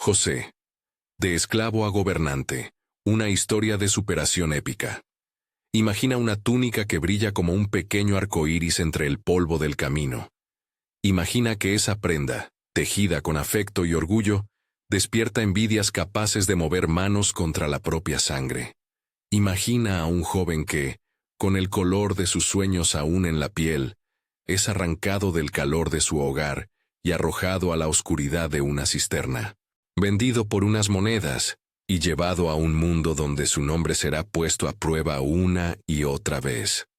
José. De esclavo a gobernante. Una historia de superación épica. Imagina una túnica que brilla como un pequeño arcoíris entre el polvo del camino. Imagina que esa prenda, tejida con afecto y orgullo, despierta envidias capaces de mover manos contra la propia sangre. Imagina a un joven que, con el color de sus sueños aún en la piel, es arrancado del calor de su hogar y arrojado a la oscuridad de una cisterna, vendido por unas monedas y llevado a un mundo donde su nombre será puesto a prueba una y otra vez.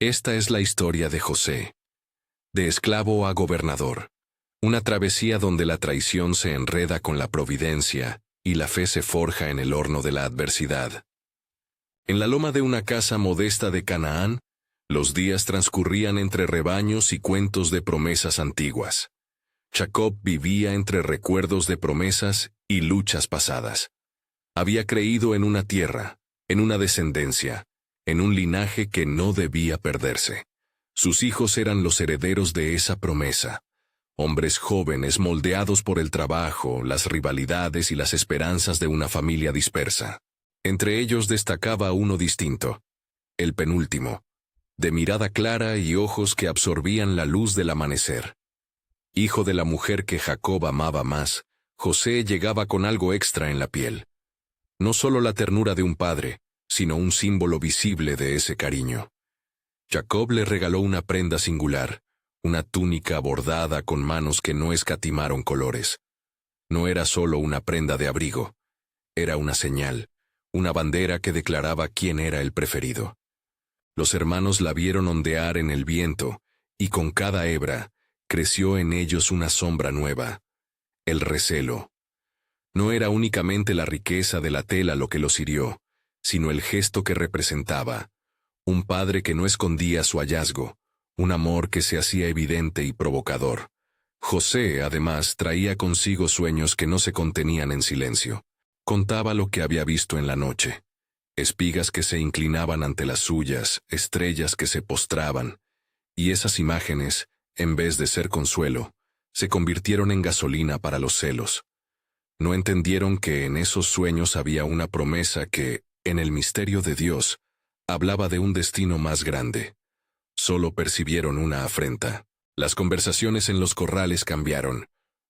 Esta es la historia de José. De esclavo a gobernador. Una travesía donde la traición se enreda con la providencia y la fe se forja en el horno de la adversidad. En la loma de una casa modesta de Canaán, los días transcurrían entre rebaños y cuentos de promesas antiguas. Jacob vivía entre recuerdos de promesas y luchas pasadas. Había creído en una tierra, en una descendencia, en un linaje que no debía perderse. Sus hijos eran los herederos de esa promesa. Hombres jóvenes moldeados por el trabajo, las rivalidades y las esperanzas de una familia dispersa. Entre ellos destacaba uno distinto, el penúltimo, de mirada clara y ojos que absorbían la luz del amanecer. Hijo de la mujer que Jacob amaba más, José llegaba con algo extra en la piel. No solo la ternura de un padre, sino un símbolo visible de ese cariño. Jacob le regaló una prenda singular, una túnica bordada con manos que no escatimaron colores. No era solo una prenda de abrigo, era una señal, una bandera que declaraba quién era el preferido. Los hermanos la vieron ondear en el viento, y con cada hebra, creció en ellos una sombra nueva, el recelo. No era únicamente la riqueza de la tela lo que los hirió, sino el gesto que representaba, un padre que no escondía su hallazgo, un amor que se hacía evidente y provocador. José, además, traía consigo sueños que no se contenían en silencio. Contaba lo que había visto en la noche. Espigas que se inclinaban ante las suyas, estrellas que se postraban, y esas imágenes, en vez de ser consuelo, se convirtieron en gasolina para los celos. No entendieron que en esos sueños había una promesa que, en el misterio de Dios, hablaba de un destino más grande. Solo percibieron una afrenta. Las conversaciones en los corrales cambiaron.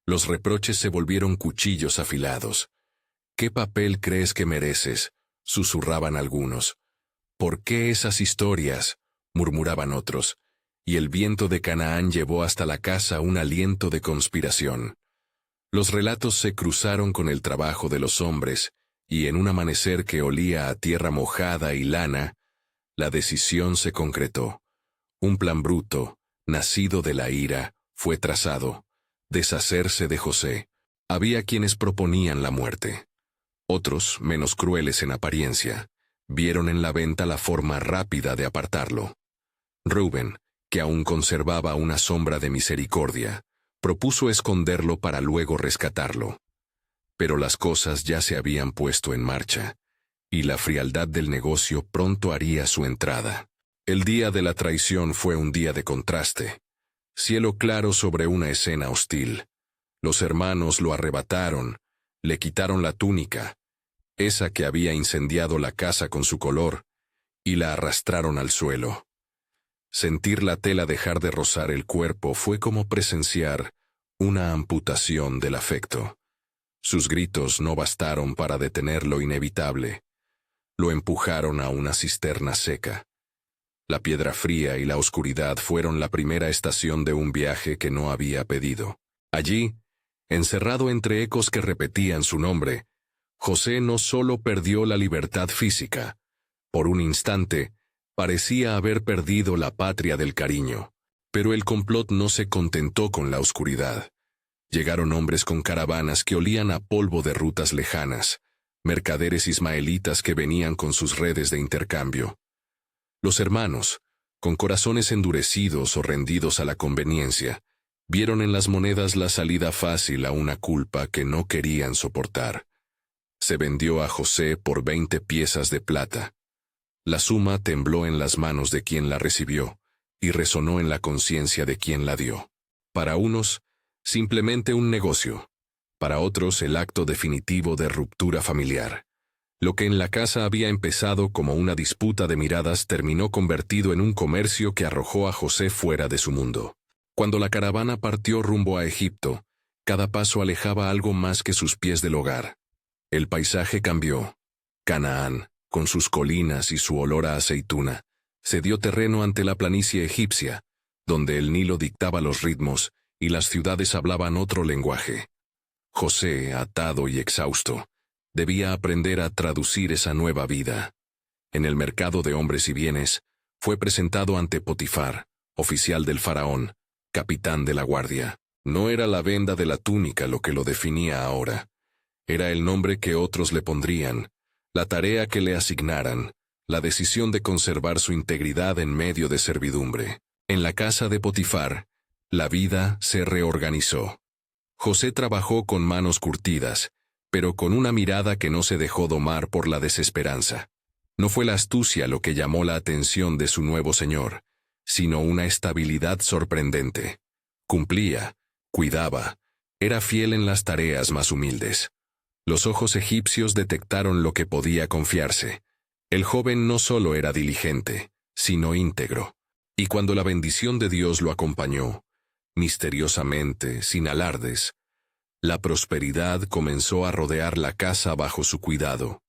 Los reproches se volvieron cuchillos afilados. ¿Qué papel crees que mereces?, susurraban algunos. ¿Por qué esas historias?, murmuraban otros. Y el viento de Canaán llevó hasta la casa un aliento de conspiración. Los relatos se cruzaron con el trabajo de los hombres, y en un amanecer que olía a tierra mojada y lana, la decisión se concretó. Un plan bruto, nacido de la ira, fue trazado: deshacerse de José. Había quienes proponían la muerte. Otros, menos crueles en apariencia, vieron en la venta la forma rápida de apartarlo. Reuben, que aún conservaba una sombra de misericordia, propuso esconderlo para luego rescatarlo. Pero las cosas ya se habían puesto en marcha, y la frialdad del negocio pronto haría su entrada. El día de la traición fue un día de contraste. Cielo claro sobre una escena hostil. Los hermanos lo arrebataron, le quitaron la túnica, esa que había incendiado la casa con su color, y la arrastraron al suelo. Sentir la tela dejar de rozar el cuerpo fue como presenciar una amputación del afecto. Sus gritos no bastaron para detener lo inevitable. Lo empujaron a una cisterna seca. La piedra fría y la oscuridad fueron la primera estación de un viaje que no había pedido. Allí, encerrado entre ecos que repetían su nombre, José no solo perdió la libertad física. Por un instante, parecía haber perdido la patria del cariño. Pero el complot no se contentó con la oscuridad. Llegaron hombres con caravanas que olían a polvo de rutas lejanas, mercaderes ismaelitas que venían con sus redes de intercambio. Los hermanos, con corazones endurecidos o rendidos a la conveniencia, vieron en las monedas la salida fácil a una culpa que no querían soportar. Se vendió a José por 20 piezas de plata. La suma tembló en las manos de quien la recibió y resonó en la conciencia de quien la dio. Para unos, simplemente un negocio. para otros el acto definitivo de ruptura familiar. Lo que en la casa había empezado como una disputa de miradas terminó convertido en un comercio que arrojó a José fuera de su mundo. Cuando la caravana partió rumbo a Egipto, cada paso alejaba algo más que sus pies del hogar. El paisaje cambió. Canaán, con sus colinas y su olor a aceituna, cedió terreno ante la planicie egipcia, donde el Nilo dictaba los ritmos y las ciudades hablaban otro lenguaje. José, atado y exhausto, debía aprender a traducir esa nueva vida. En el mercado de hombres y bienes, fue presentado ante Potifar, oficial del faraón, capitán de la guardia. No era la venda de la túnica lo que lo definía ahora. Era el nombre que otros le pondrían, la tarea que le asignaran, la decisión de conservar su integridad en medio de servidumbre. En la casa de Potifar, la vida se reorganizó. José trabajó con manos curtidas, pero con una mirada que no se dejó domar por la desesperanza. No fue la astucia lo que llamó la atención de su nuevo señor, sino una estabilidad sorprendente. Cumplía, cuidaba, era fiel en las tareas más humildes. Los ojos egipcios detectaron lo que podía confiarse. El joven no solo era diligente, sino íntegro. Y cuando la bendición de Dios lo acompañó, misteriosamente, sin alardes, la prosperidad comenzó a rodear la casa bajo su cuidado.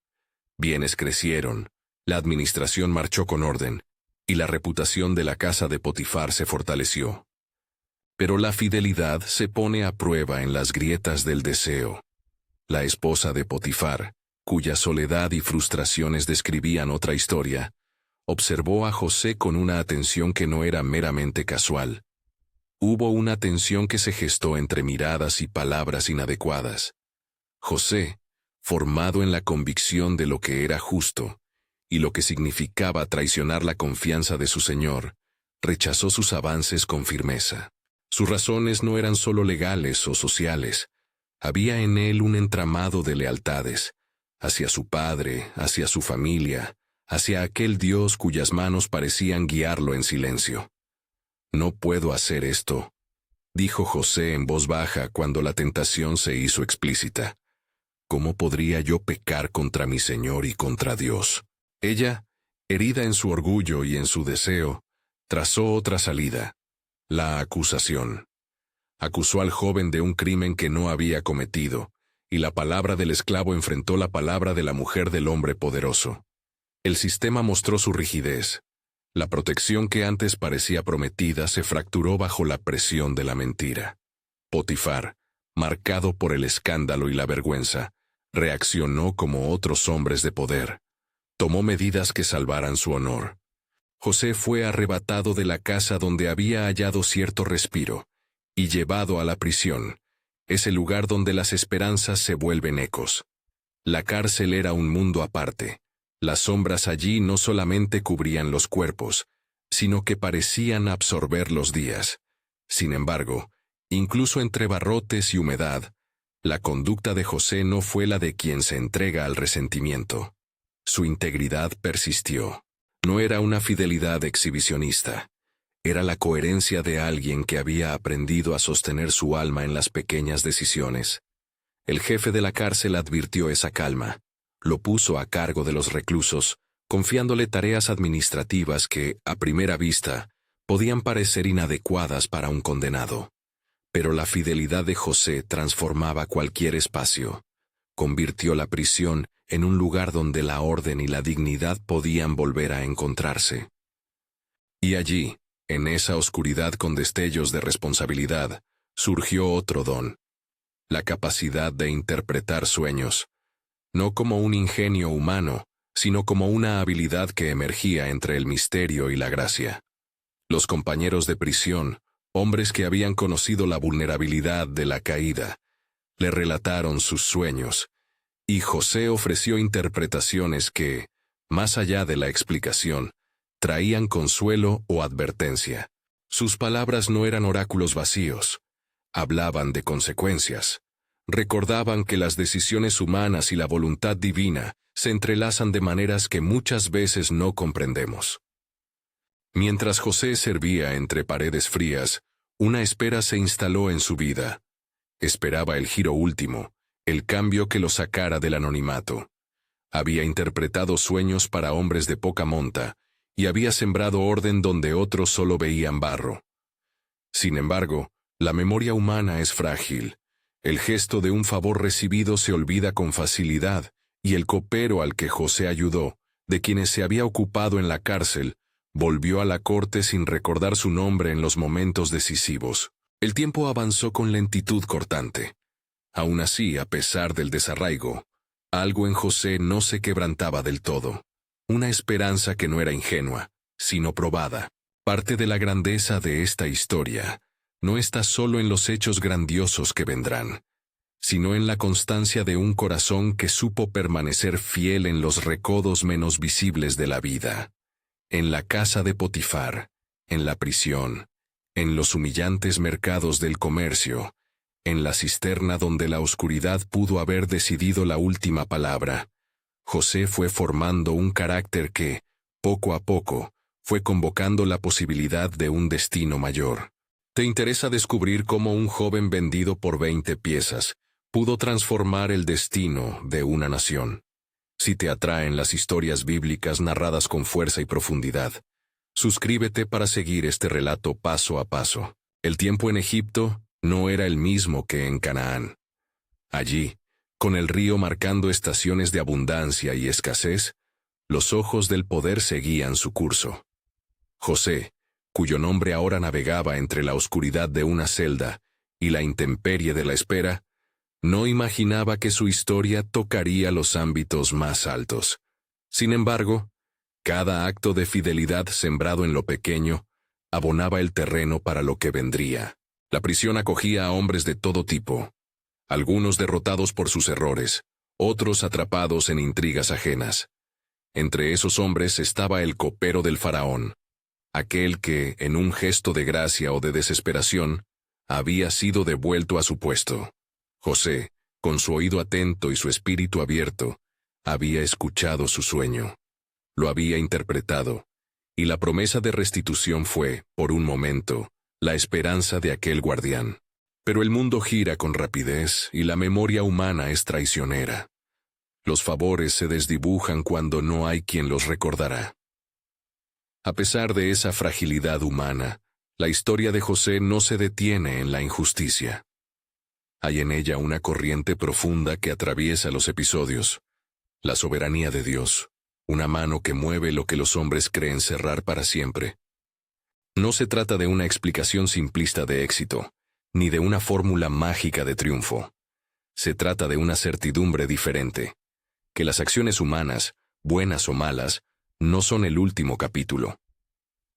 Bienes crecieron, la administración marchó con orden, y la reputación de la casa de Potifar se fortaleció. Pero la fidelidad se pone a prueba en las grietas del deseo. La esposa de Potifar, cuya soledad y frustraciones describían otra historia, observó a José con una atención que no era meramente casual. Hubo una tensión que se gestó entre miradas y palabras inadecuadas. José, formado en la convicción de lo que era justo, y lo que significaba traicionar la confianza de su señor, rechazó sus avances con firmeza. Sus razones no eran solo legales o sociales. Había en él un entramado de lealtades, hacia su padre, hacia su familia, hacia aquel Dios cuyas manos parecían guiarlo en silencio. «No puedo hacer esto», dijo José en voz baja cuando la tentación se hizo explícita. «¿Cómo podría yo pecar contra mi Señor y contra Dios?» Ella, herida en su orgullo y en su deseo, trazó otra salida, la acusación. Acusó al joven de un crimen que no había cometido, y la palabra del esclavo enfrentó la palabra de la mujer del hombre poderoso. El sistema mostró su rigidez. La protección que antes parecía prometida se fracturó bajo la presión de la mentira. Potifar, marcado por el escándalo y la vergüenza, reaccionó como otros hombres de poder. Tomó medidas que salvaran su honor. José fue arrebatado de la casa donde había hallado cierto respiro, y llevado a la prisión, ese lugar donde las esperanzas se vuelven ecos. La cárcel era un mundo aparte. Las sombras allí no solamente cubrían los cuerpos, sino que parecían absorber los días. Sin embargo, incluso entre barrotes y humedad, la conducta de José no fue la de quien se entrega al resentimiento. Su integridad persistió. No era una fidelidad exhibicionista. Era la coherencia de alguien que había aprendido a sostener su alma en las pequeñas decisiones. El jefe de la cárcel advirtió esa calma. Lo puso a cargo de los reclusos, confiándole tareas administrativas que, a primera vista, podían parecer inadecuadas para un condenado. Pero la fidelidad de José transformaba cualquier espacio. Convirtió la prisión en un lugar donde la orden y la dignidad podían volver a encontrarse. Y allí, en esa oscuridad con destellos de responsabilidad, surgió otro don: la capacidad de interpretar sueños, no como un ingenio humano, sino como una habilidad que emergía entre el misterio y la gracia. Los compañeros de prisión, hombres que habían conocido la vulnerabilidad de la caída, le relataron sus sueños, y José ofreció interpretaciones que, más allá de la explicación, traían consuelo o advertencia. Sus palabras no eran oráculos vacíos, hablaban de consecuencias. Recordaban que las decisiones humanas y la voluntad divina se entrelazan de maneras que muchas veces no comprendemos. Mientras José servía entre paredes frías, una espera se instaló en su vida. Esperaba el giro último, el cambio que lo sacara del anonimato. Había interpretado sueños para hombres de poca monta, y había sembrado orden donde otros solo veían barro. Sin embargo, la memoria humana es frágil. El gesto de un favor recibido se olvida con facilidad, y el copero al que José ayudó, de quienes se había ocupado en la cárcel, volvió a la corte sin recordar su nombre en los momentos decisivos. El tiempo avanzó con lentitud cortante. Aún así, a pesar del desarraigo, algo en José no se quebrantaba del todo. Una esperanza que no era ingenua, sino probada. Parte de la grandeza de esta historia no está solo en los hechos grandiosos que vendrán, sino en la constancia de un corazón que supo permanecer fiel en los recodos menos visibles de la vida. En la casa de Potifar, en la prisión, en los humillantes mercados del comercio, en la cisterna donde la oscuridad pudo haber decidido la última palabra, José fue formando un carácter que, poco a poco, fue convocando la posibilidad de un destino mayor. ¿Te interesa descubrir cómo un joven vendido por 20 piezas pudo transformar el destino de una nación? Si te atraen las historias bíblicas narradas con fuerza y profundidad, suscríbete para seguir este relato paso a paso. El tiempo en Egipto no era el mismo que en Canaán. Allí, con el río marcando estaciones de abundancia y escasez, los ojos del poder seguían su curso. José, cuyo nombre ahora navegaba entre la oscuridad de una celda y la intemperie de la espera, no imaginaba que su historia tocaría los ámbitos más altos. Sin embargo, cada acto de fidelidad sembrado en lo pequeño abonaba el terreno para lo que vendría. La prisión acogía a hombres de todo tipo, algunos derrotados por sus errores, otros atrapados en intrigas ajenas. Entre esos hombres estaba el copero del faraón, aquel que, en un gesto de gracia o de desesperación, había sido devuelto a su puesto. José, con su oído atento y su espíritu abierto, había escuchado su sueño. Lo había interpretado, y la promesa de restitución fue, por un momento, la esperanza de aquel guardián. Pero el mundo gira con rapidez y la memoria humana es traicionera. Los favores se desdibujan cuando no hay quien los recordará. A pesar de esa fragilidad humana, la historia de José no se detiene en la injusticia. Hay en ella una corriente profunda que atraviesa los episodios. La soberanía de Dios, una mano que mueve lo que los hombres creen cerrar para siempre. No se trata de una explicación simplista de éxito, ni de una fórmula mágica de triunfo. Se trata de una certidumbre diferente, que las acciones humanas, buenas o malas, no son el último capítulo.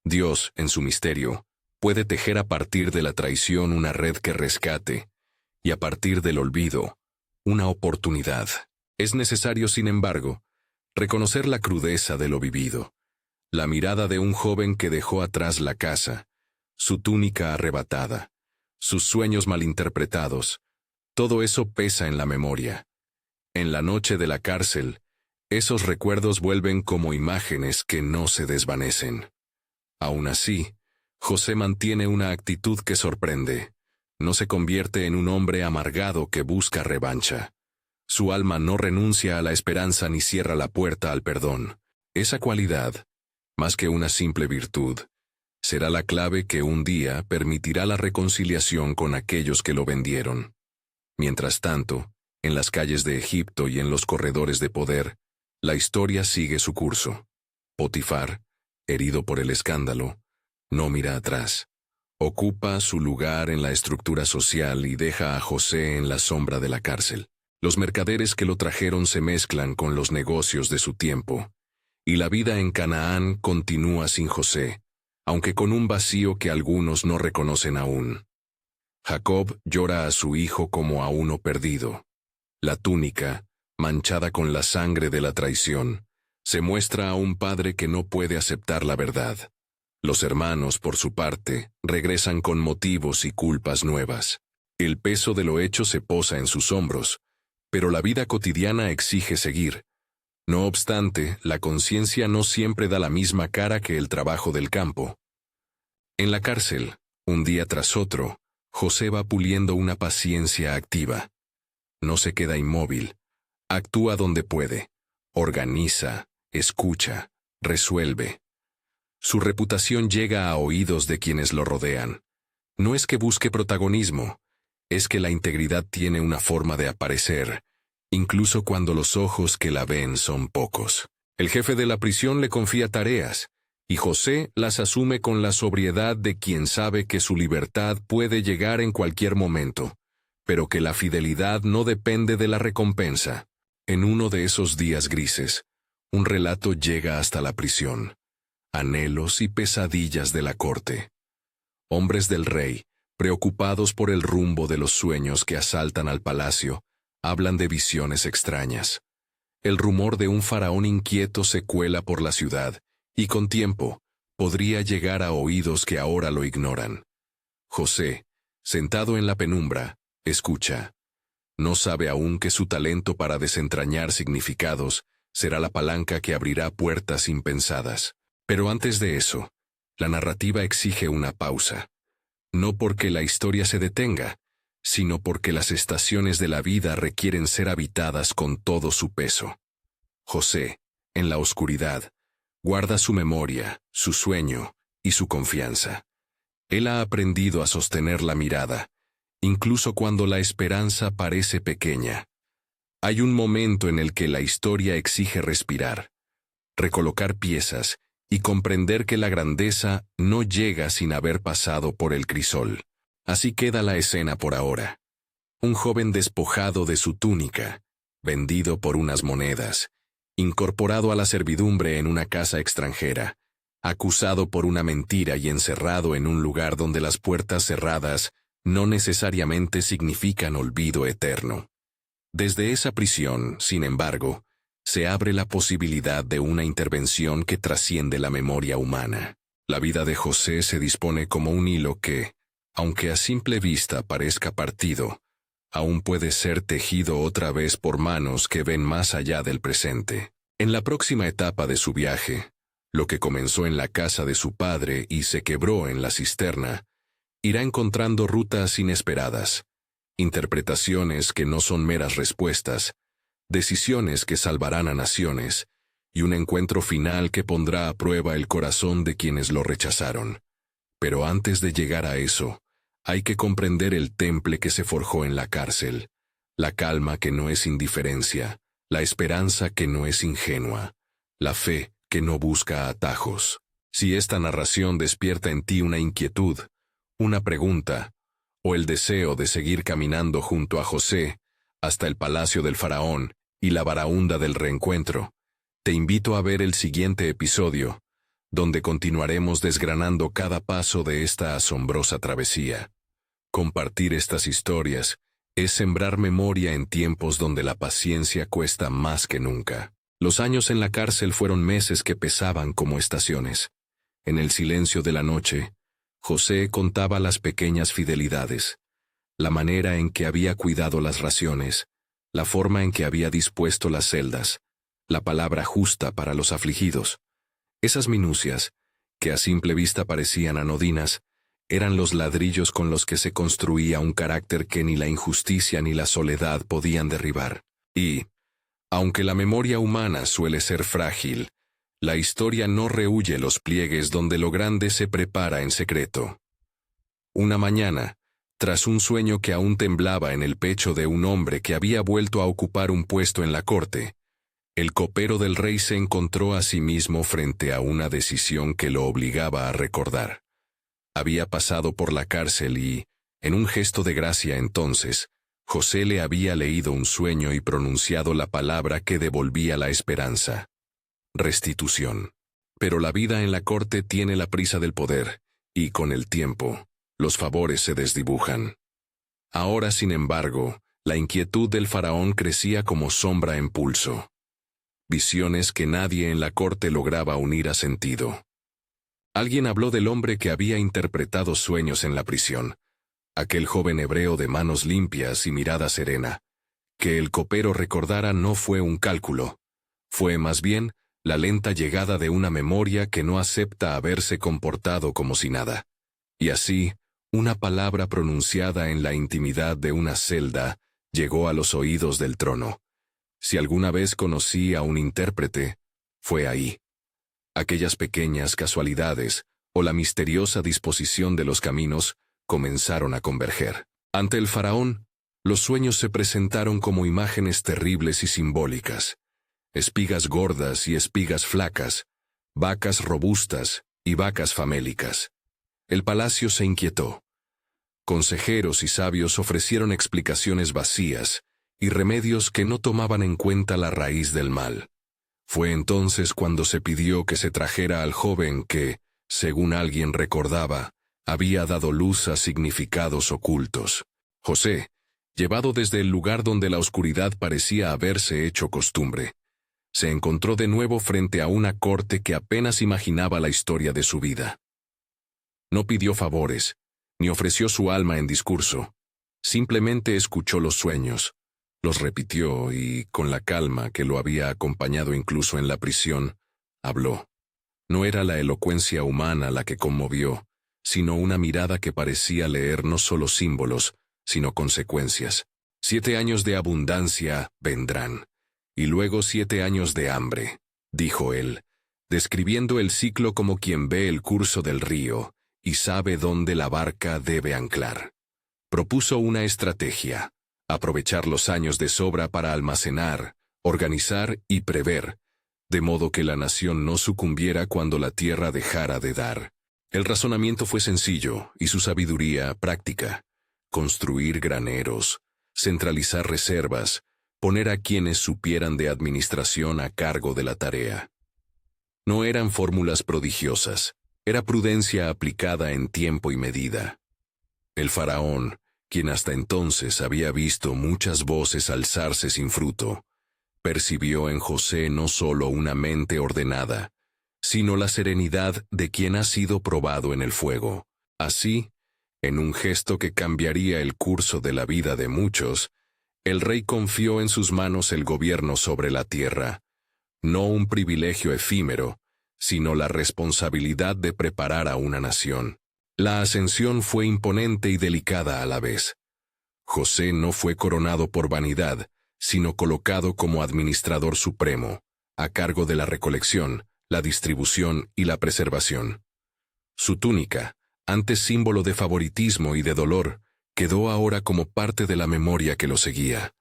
Dios, en su misterio, puede tejer a partir de la traición una red que rescate, y a partir del olvido, una oportunidad. Es necesario, sin embargo, reconocer la crudeza de lo vivido, la mirada de un joven que dejó atrás la casa, su túnica arrebatada, sus sueños malinterpretados. Todo eso pesa en la memoria. En la noche de la cárcel, esos recuerdos vuelven como imágenes que no se desvanecen. Aún así, José mantiene una actitud que sorprende. No se convierte en un hombre amargado que busca revancha. Su alma no renuncia a la esperanza ni cierra la puerta al perdón. Esa cualidad, más que una simple virtud, será la clave que un día permitirá la reconciliación con aquellos que lo vendieron. Mientras tanto, en las calles de Egipto y en los corredores de poder, la historia sigue su curso. Potifar, herido por el escándalo, no mira atrás. Ocupa su lugar en la estructura social y deja a José en la sombra de la cárcel. Los mercaderes que lo trajeron se mezclan con los negocios de su tiempo, y la vida en Canaán continúa sin José, aunque con un vacío que algunos no reconocen aún. Jacob llora a su hijo como a uno perdido. La túnica, manchada con la sangre de la traición, se muestra a un padre que no puede aceptar la verdad. Los hermanos, por su parte, regresan con motivos y culpas nuevas. El peso de lo hecho se posa en sus hombros, pero la vida cotidiana exige seguir. No obstante, la conciencia no siempre da la misma cara que el trabajo del campo. En la cárcel, un día tras otro, José va puliendo una paciencia activa. No se queda inmóvil. Actúa donde puede. Organiza, escucha, resuelve. Su reputación llega a oídos de quienes lo rodean. No es que busque protagonismo, es que la integridad tiene una forma de aparecer, incluso cuando los ojos que la ven son pocos. El jefe de la prisión le confía tareas, y José las asume con la sobriedad de quien sabe que su libertad puede llegar en cualquier momento, pero que la fidelidad no depende de la recompensa. En uno de esos días grises, un relato llega hasta la prisión. Anhelos y pesadillas de la corte. Hombres del rey, preocupados por el rumbo de los sueños que asaltan al palacio, hablan de visiones extrañas. El rumor de un faraón inquieto se cuela por la ciudad, y con tiempo, podría llegar a oídos que ahora lo ignoran. José, sentado en la penumbra, escucha. No sabe aún que su talento para desentrañar significados será la palanca que abrirá puertas impensadas. Pero antes de eso, la narrativa exige una pausa. No porque la historia se detenga, sino porque las estaciones de la vida requieren ser habitadas con todo su peso. José, en la oscuridad, guarda su memoria, su sueño y su confianza. Él ha aprendido a sostener la mirada, incluso cuando la esperanza parece pequeña. Hay un momento en el que la historia exige respirar, recolocar piezas y comprender que la grandeza no llega sin haber pasado por el crisol. Así queda la escena por ahora. Un joven despojado de su túnica, vendido por unas monedas, incorporado a la servidumbre en una casa extranjera, acusado por una mentira y encerrado en un lugar donde las puertas cerradas no necesariamente significan olvido eterno. Desde esa prisión, sin embargo, se abre la posibilidad de una intervención que trasciende la memoria humana. La vida de José se dispone como un hilo que, aunque a simple vista parezca partido, aún puede ser tejido otra vez por manos que ven más allá del presente. En la próxima etapa de su viaje, lo que comenzó en la casa de su padre y se quebró en la cisterna, irá encontrando rutas inesperadas, interpretaciones que no son meras respuestas, decisiones que salvarán a naciones, y un encuentro final que pondrá a prueba el corazón de quienes lo rechazaron. Pero antes de llegar a eso, hay que comprender el temple que se forjó en la cárcel, la calma que no es indiferencia, la esperanza que no es ingenua, la fe que no busca atajos. Si esta narración despierta en ti una inquietud, una pregunta, o el deseo de seguir caminando junto a José, hasta el palacio del faraón y la baraúnda del reencuentro, te invito a ver el siguiente episodio, donde continuaremos desgranando cada paso de esta asombrosa travesía. Compartir estas historias es sembrar memoria en tiempos donde la paciencia cuesta más que nunca. Los años en la cárcel fueron meses que pesaban como estaciones. En el silencio de la noche, José contaba las pequeñas fidelidades, la manera en que había cuidado las raciones, la forma en que había dispuesto las celdas, la palabra justa para los afligidos. Esas minucias, que a simple vista parecían anodinas, eran los ladrillos con los que se construía un carácter que ni la injusticia ni la soledad podían derribar. Y, aunque la memoria humana suele ser frágil, la historia no rehúye los pliegues donde lo grande se prepara en secreto. Una mañana, tras un sueño que aún temblaba en el pecho de un hombre que había vuelto a ocupar un puesto en la corte, el copero del rey se encontró a sí mismo frente a una decisión que lo obligaba a recordar. Había pasado por la cárcel y, en un gesto de gracia entonces, José le había leído un sueño y pronunciado la palabra que devolvía la esperanza: restitución. Pero la vida en la corte tiene la prisa del poder, y con el tiempo, los favores se desdibujan. Ahora, sin embargo, la inquietud del faraón crecía como sombra en pulso. Visiones que nadie en la corte lograba unir a sentido. Alguien habló del hombre que había interpretado sueños en la prisión, aquel joven hebreo de manos limpias y mirada serena. Que el copero recordara no fue un cálculo, fue más bien la lenta llegada de una memoria que no acepta haberse comportado como si nada. Y así, una palabra pronunciada en la intimidad de una celda llegó a los oídos del trono. Si alguna vez conocí a un intérprete, fue ahí. Aquellas pequeñas casualidades o la misteriosa disposición de los caminos comenzaron a converger. Ante el faraón, los sueños se presentaron como imágenes terribles y simbólicas. Espigas gordas y espigas flacas, vacas robustas y vacas famélicas. El palacio se inquietó. Consejeros y sabios ofrecieron explicaciones vacías y remedios que no tomaban en cuenta la raíz del mal. Fue entonces cuando se pidió que se trajera al joven que, según alguien recordaba, había dado luz a significados ocultos. José, llevado desde el lugar donde la oscuridad parecía haberse hecho costumbre, se encontró de nuevo frente a una corte que apenas imaginaba la historia de su vida. No pidió favores, ni ofreció su alma en discurso. Simplemente escuchó los sueños, los repitió y, con la calma que lo había acompañado incluso en la prisión, habló. No era la elocuencia humana la que conmovió, sino una mirada que parecía leer no solo símbolos, sino consecuencias. 7 años de abundancia vendrán, y luego 7 años de hambre, dijo él, describiendo el ciclo como quien ve el curso del río y sabe dónde la barca debe anclar. Propuso una estrategia: aprovechar los años de sobra para almacenar, organizar y prever, de modo que la nación no sucumbiera cuando la tierra dejara de dar. El razonamiento fue sencillo y su sabiduría práctica. Construir graneros, centralizar reservas, poner a quienes supieran de administración a cargo de la tarea. No eran fórmulas prodigiosas, era prudencia aplicada en tiempo y medida. El faraón, quien hasta entonces había visto muchas voces alzarse sin fruto, percibió en José no solo una mente ordenada, sino la serenidad de quien ha sido probado en el fuego. Así, en un gesto que cambiaría el curso de la vida de muchos, el rey confió en sus manos el gobierno sobre la tierra, no un privilegio efímero, sino la responsabilidad de preparar a una nación. La ascensión fue imponente y delicada a la vez. José no fue coronado por vanidad, sino colocado como administrador supremo, a cargo de la recolección, la distribución y la preservación. Su túnica, antes símbolo de favoritismo y de dolor, quedó ahora como parte de la memoria que lo seguía,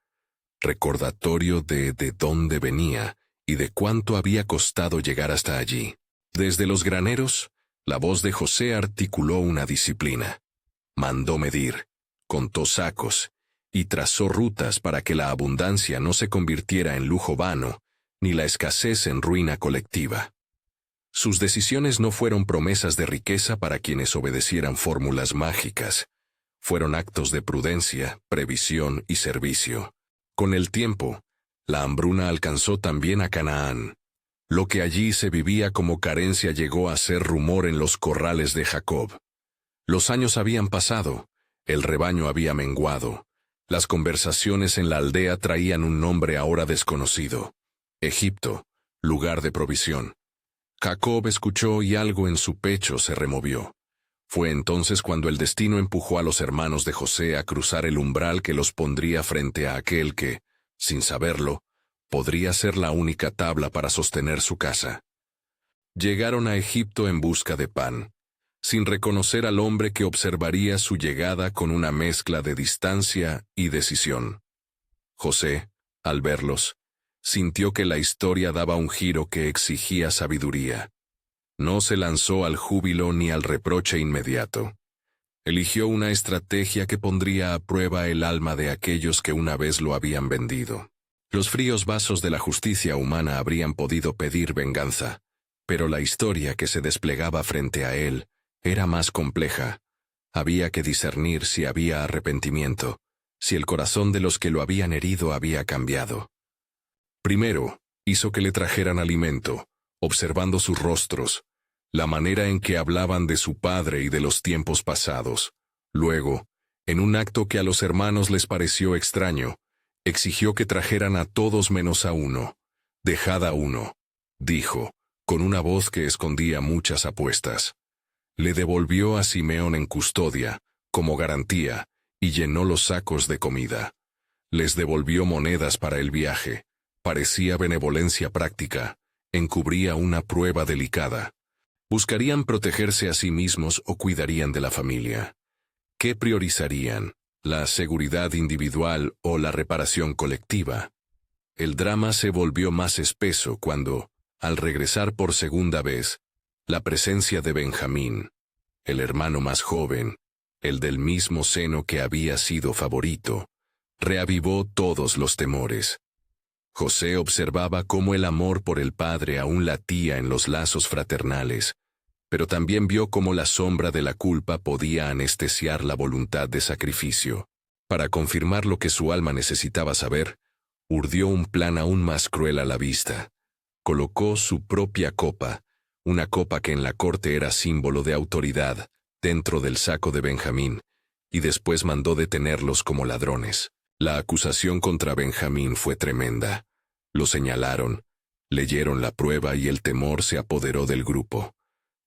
recordatorio de dónde venía y de cuánto había costado llegar hasta allí. Desde los graneros, la voz de José articuló una disciplina. Mandó medir, contó sacos y trazó rutas para que la abundancia no se convirtiera en lujo vano, ni la escasez en ruina colectiva. Sus decisiones no fueron promesas de riqueza para quienes obedecieran fórmulas mágicas. Fueron actos de prudencia, previsión y servicio. Con el tiempo, la hambruna alcanzó también a Canaán. Lo que allí se vivía como carencia llegó a ser rumor en los corrales de Jacob. Los años habían pasado, el rebaño había menguado. Las conversaciones en la aldea traían un nombre ahora desconocido: Egipto, lugar de provisión. Jacob escuchó y algo en su pecho se removió. Fue entonces cuando el destino empujó a los hermanos de José a cruzar el umbral que los pondría frente a aquel que, sin saberlo, podría ser la única tabla para sostener su casa. Llegaron a Egipto en busca de pan, sin reconocer al hombre que observaría su llegada con una mezcla de distancia y decisión. José, al verlos, sintió que la historia daba un giro que exigía sabiduría. No se lanzó al júbilo ni al reproche inmediato. Eligió una estrategia que pondría a prueba el alma de aquellos que una vez lo habían vendido. Los fríos vasos de la justicia humana habrían podido pedir venganza, pero la historia que se desplegaba frente a él era más compleja. Había que discernir si había arrepentimiento, si el corazón de los que lo habían herido había cambiado. Primero, hizo que le trajeran alimento, observando sus rostros, la manera en que hablaban de su padre y de los tiempos pasados. Luego, en un acto que a los hermanos les pareció extraño, exigió que trajeran a todos menos a uno. «Dejad a uno», dijo, con una voz que escondía muchas apuestas. Le devolvió a Simeón en custodia, como garantía, y llenó los sacos de comida. Les devolvió monedas para el viaje. Parecía benevolencia práctica, encubría una prueba delicada. ¿Buscarían protegerse a sí mismos o cuidarían de la familia? ¿Qué priorizarían, la seguridad individual o la reparación colectiva? El drama se volvió más espeso cuando, al regresar por segunda vez, la presencia de Benjamín, el hermano más joven, el del mismo seno que había sido favorito, reavivó todos los temores. José observaba cómo el amor por el padre aún latía en los lazos fraternales, pero también vio cómo la sombra de la culpa podía anestesiar la voluntad de sacrificio. Para confirmar lo que su alma necesitaba saber, urdió un plan aún más cruel a la vista. Colocó su propia copa, una copa que en la corte era símbolo de autoridad, dentro del saco de Benjamín, y después mandó detenerlos como ladrones. La acusación contra Benjamín fue tremenda. Lo señalaron, leyeron la prueba y el temor se apoderó del grupo.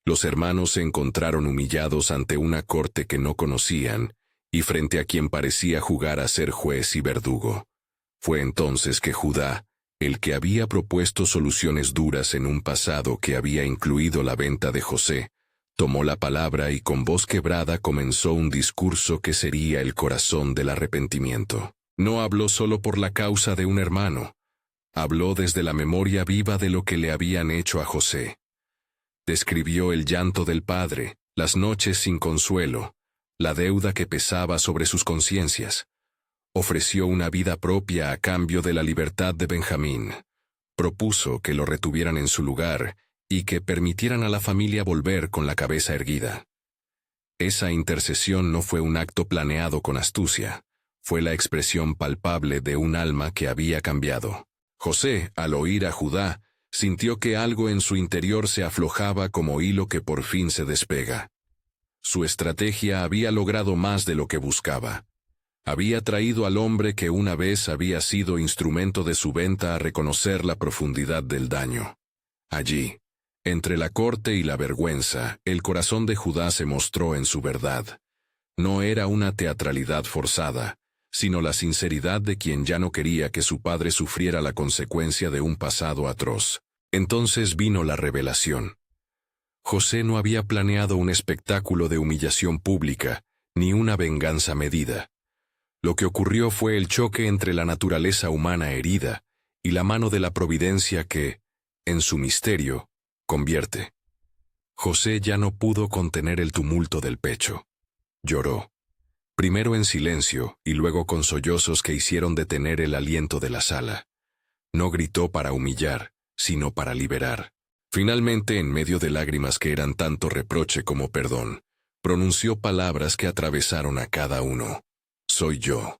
Los hermanos se encontraron humillados ante una corte que no conocían y frente a quien parecía jugar a ser juez y verdugo. Fue entonces que Judá, el que había propuesto soluciones duras en un pasado que había incluido la venta de José, tomó la palabra y con voz quebrada comenzó un discurso que sería el corazón del arrepentimiento. No habló solo por la causa de un hermano. Habló desde la memoria viva de lo que le habían hecho a José. Describió el llanto del padre, las noches sin consuelo, la deuda que pesaba sobre sus conciencias. Ofreció una vida propia a cambio de la libertad de Benjamín. Propuso que lo retuvieran en su lugar y que permitieran a la familia volver con la cabeza erguida. Esa intercesión no fue un acto planeado con astucia, fue la expresión palpable de un alma que había cambiado. José, al oír a Judá, sintió que algo en su interior se aflojaba como hilo que por fin se despega. Su estrategia había logrado más de lo que buscaba. Había traído al hombre que una vez había sido instrumento de su venta a reconocer la profundidad del daño. Allí, entre la corte y la vergüenza, el corazón de Judá se mostró en su verdad. No era una teatralidad forzada, sino la sinceridad de quien ya no quería que su padre sufriera la consecuencia de un pasado atroz. Entonces vino la revelación. José no había planeado un espectáculo de humillación pública, ni una venganza medida. Lo que ocurrió fue el choque entre la naturaleza humana herida y la mano de la providencia que, en su misterio, convierte. José ya no pudo contener el tumulto del pecho. Lloró. Primero en silencio y luego con sollozos que hicieron detener el aliento de la sala. No gritó para humillar, sino para liberar. Finalmente, en medio de lágrimas que eran tanto reproche como perdón, pronunció palabras que atravesaron a cada uno. Soy yo.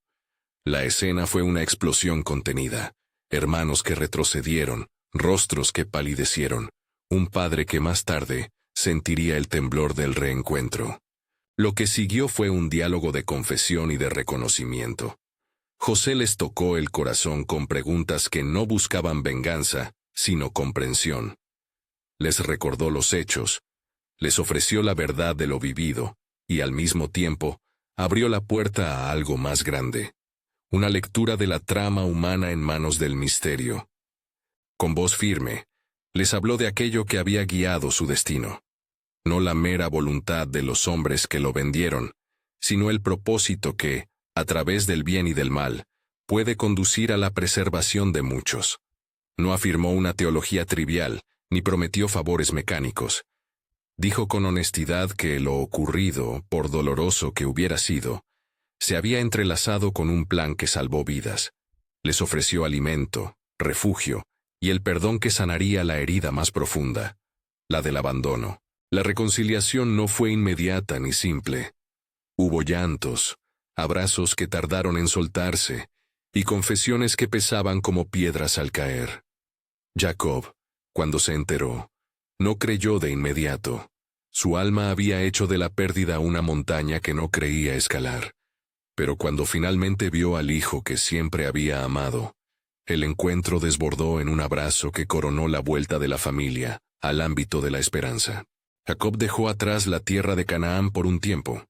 La escena fue una explosión contenida. Hermanos que retrocedieron, rostros que palidecieron, un padre que más tarde sentiría el temblor del reencuentro. Lo que siguió fue un diálogo de confesión y de reconocimiento. José les tocó el corazón con preguntas que no buscaban venganza, sino comprensión. Les recordó los hechos, les ofreció la verdad de lo vivido, y al mismo tiempo, abrió la puerta a algo más grande. Una lectura de la trama humana en manos del misterio. Con voz firme, les habló de aquello que había guiado su destino. No la mera voluntad de los hombres que lo vendieron, sino el propósito que, a través del bien y del mal, puede conducir a la preservación de muchos. No afirmó una teología trivial, ni prometió favores mecánicos. Dijo con honestidad que lo ocurrido, por doloroso que hubiera sido, se había entrelazado con un plan que salvó vidas. Les ofreció alimento, refugio, y el perdón que sanaría la herida más profunda, la del abandono. La reconciliación no fue inmediata ni simple. Hubo llantos, abrazos que tardaron en soltarse, y confesiones que pesaban como piedras al caer. Jacob, cuando se enteró, no creyó de inmediato. Su alma había hecho de la pérdida una montaña que no creía escalar. Pero cuando finalmente vio al hijo que siempre había amado, el encuentro desbordó en un abrazo que coronó la vuelta de la familia al ámbito de la esperanza. Jacob dejó atrás la tierra de Canaán por un tiempo.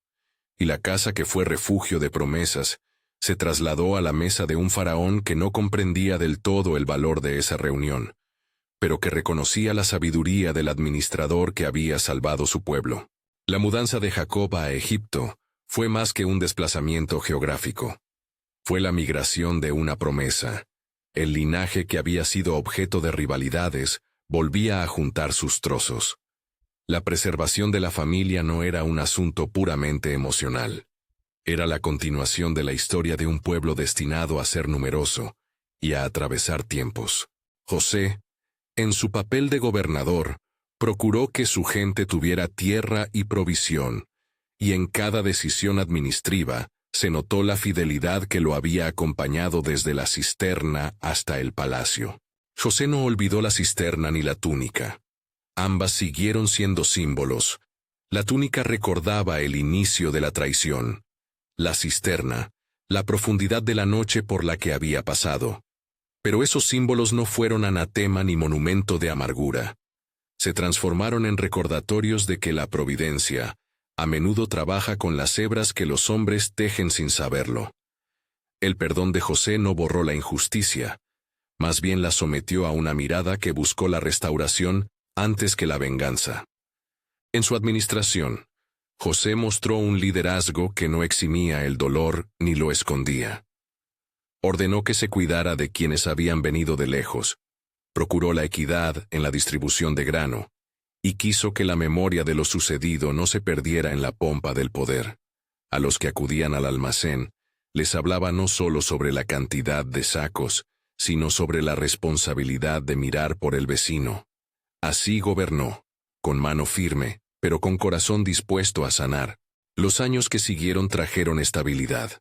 y la casa que fue refugio de promesas se trasladó a la mesa de un faraón que no comprendía del todo el valor de esa reunión, pero que reconocía la sabiduría del administrador que había salvado su pueblo. La mudanza de Jacob a Egipto fue más que un desplazamiento geográfico. Fue la migración de una promesa. El linaje que había sido objeto de rivalidades volvía a juntar sus trozos. La preservación de la familia no era un asunto puramente emocional. Era la continuación de la historia de un pueblo destinado a ser numeroso y a atravesar tiempos. José, en su papel de gobernador, procuró que su gente tuviera tierra y provisión, y en cada decisión administrativa se notó la fidelidad que lo había acompañado desde la cisterna hasta el palacio. José no olvidó la cisterna ni la túnica. Ambas siguieron siendo símbolos. La túnica recordaba el inicio de la traición. La cisterna, la profundidad de la noche por la que había pasado. Pero esos símbolos no fueron anatema ni monumento de amargura. Se transformaron en recordatorios de que la providencia a menudo trabaja con las hebras que los hombres tejen sin saberlo. El perdón de José no borró la injusticia, más bien la sometió a una mirada que buscó la restauración antes que la venganza. En su administración, José mostró un liderazgo que no eximía el dolor ni lo escondía. Ordenó que se cuidara de quienes habían venido de lejos, procuró la equidad en la distribución de grano, y quiso que la memoria de lo sucedido no se perdiera en la pompa del poder. A los que acudían al almacén, les hablaba no solo sobre la cantidad de sacos, sino sobre la responsabilidad de mirar por el vecino. Así gobernó, con mano firme, pero con corazón dispuesto a sanar. Los años que siguieron trajeron estabilidad.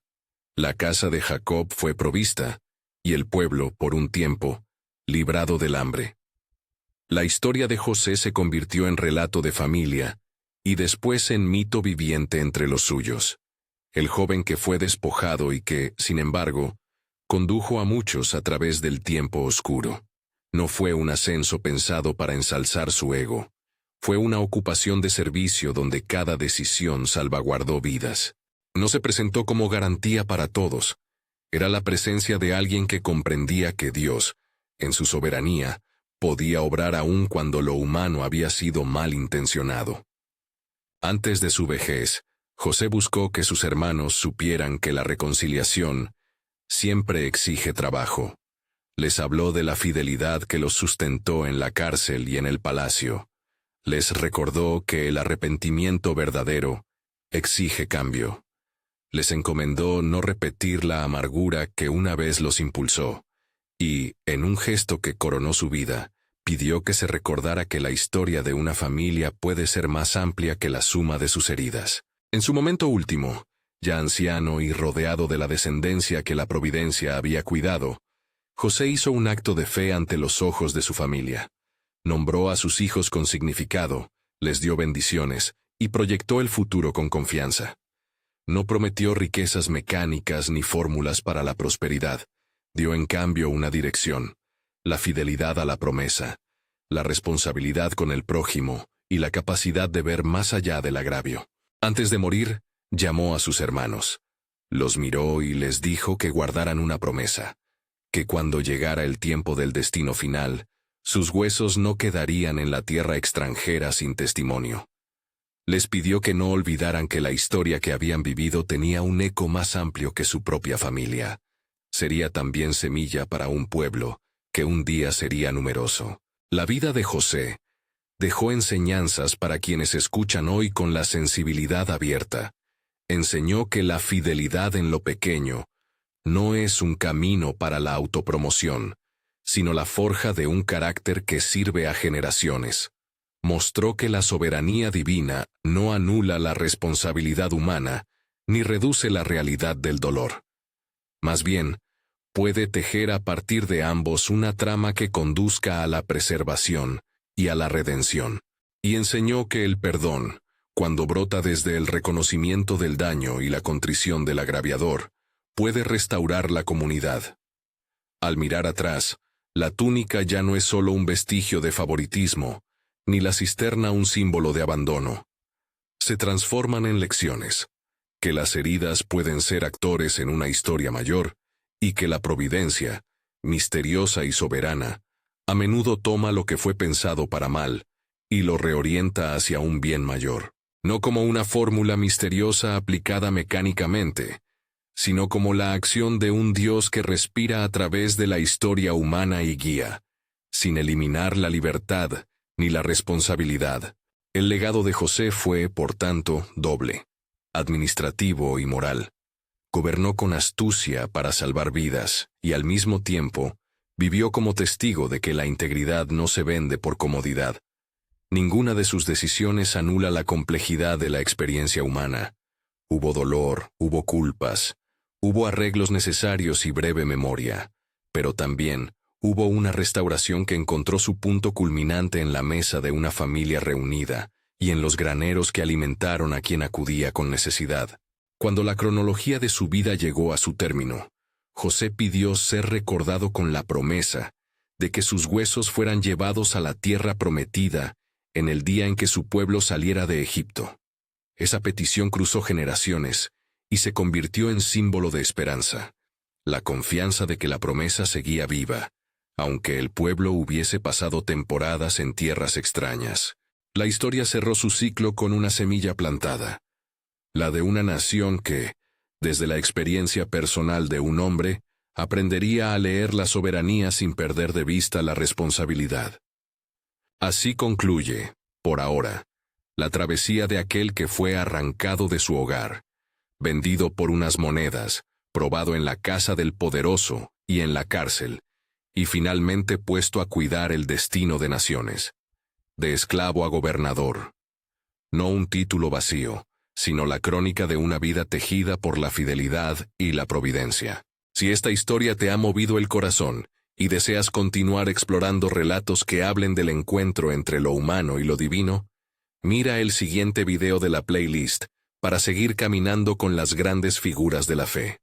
La casa de Jacob fue provista, y el pueblo, por un tiempo, librado del hambre. La historia de José se convirtió en relato de familia, y después en mito viviente entre los suyos. El joven que fue despojado y que, sin embargo, condujo a muchos a través del tiempo oscuro. No fue un ascenso pensado para ensalzar su ego. Fue una ocupación de servicio donde cada decisión salvaguardó vidas. No se presentó como garantía para todos. Era la presencia de alguien que comprendía que Dios, en su soberanía, podía obrar aún cuando lo humano había sido malintencionado. Antes de su vejez, José buscó que sus hermanos supieran que la reconciliación siempre exige trabajo. Les habló de la fidelidad que los sustentó en la cárcel y en el palacio. Les recordó que el arrepentimiento verdadero exige cambio. Les encomendó no repetir la amargura que una vez los impulsó, y, en un gesto que coronó su vida, pidió que se recordara que la historia de una familia puede ser más amplia que la suma de sus heridas. En su momento último, ya anciano y rodeado de la descendencia que la providencia había cuidado, José hizo un acto de fe ante los ojos de su familia. Nombró a sus hijos con significado, les dio bendiciones y proyectó el futuro con confianza. No prometió riquezas mecánicas ni fórmulas para la prosperidad. Dio en cambio una dirección, la fidelidad a la promesa, la responsabilidad con el prójimo y la capacidad de ver más allá del agravio. Antes de morir, llamó a sus hermanos. Los miró y les dijo que guardaran una promesa, que cuando llegara el tiempo del destino final, sus huesos no quedarían en la tierra extranjera sin testimonio. Les pidió que no olvidaran que la historia que habían vivido tenía un eco más amplio que su propia familia. Sería también semilla para un pueblo, que un día sería numeroso. La vida de José dejó enseñanzas para quienes escuchan hoy con la sensibilidad abierta. Enseñó que la fidelidad en lo pequeño no es un camino para la autopromoción, sino la forja de un carácter que sirve a generaciones. Mostró que la soberanía divina no anula la responsabilidad humana, ni reduce la realidad del dolor. Más bien, puede tejer a partir de ambos una trama que conduzca a la preservación y a la redención. Y enseñó que el perdón, cuando brota desde el reconocimiento del daño y la contrición del agraviador, puede restaurar la comunidad. Al mirar atrás, la túnica ya no es solo un vestigio de favoritismo, ni la cisterna un símbolo de abandono. Se transforman en lecciones, que las heridas pueden ser actores en una historia mayor, y que la providencia, misteriosa y soberana, a menudo toma lo que fue pensado para mal, y lo reorienta hacia un bien mayor, no como una fórmula misteriosa aplicada mecánicamente, sino como la acción de un Dios que respira a través de la historia humana y guía, sin eliminar la libertad ni la responsabilidad. El legado de José fue, por tanto, doble, administrativo y moral. Gobernó con astucia para salvar vidas y al mismo tiempo vivió como testigo de que la integridad no se vende por comodidad. Ninguna de sus decisiones anula la complejidad de la experiencia humana. Hubo dolor, hubo culpas, hubo arreglos necesarios y breve memoria, pero también hubo una restauración que encontró su punto culminante en la mesa de una familia reunida y en los graneros que alimentaron a quien acudía con necesidad. Cuando la cronología de su vida llegó a su término, José pidió ser recordado con la promesa de que sus huesos fueran llevados a la tierra prometida en el día en que su pueblo saliera de Egipto. Esa petición cruzó generaciones y se convirtió en símbolo de esperanza, la confianza de que la promesa seguía viva, aunque el pueblo hubiese pasado temporadas en tierras extrañas. La historia cerró su ciclo con una semilla plantada, la de una nación que, desde la experiencia personal de un hombre, aprendería a leer la soberanía sin perder de vista la responsabilidad. Así concluye, por ahora, la travesía de aquel que fue arrancado de su hogar, vendido por unas monedas, probado en la casa del poderoso y en la cárcel, y finalmente puesto a cuidar el destino de naciones. De esclavo a gobernador. No un título vacío, sino la crónica de una vida tejida por la fidelidad y la providencia. Si esta historia te ha movido el corazón y deseas continuar explorando relatos que hablen del encuentro entre lo humano y lo divino, mira el siguiente video de la playlist para seguir caminando con las grandes figuras de la fe.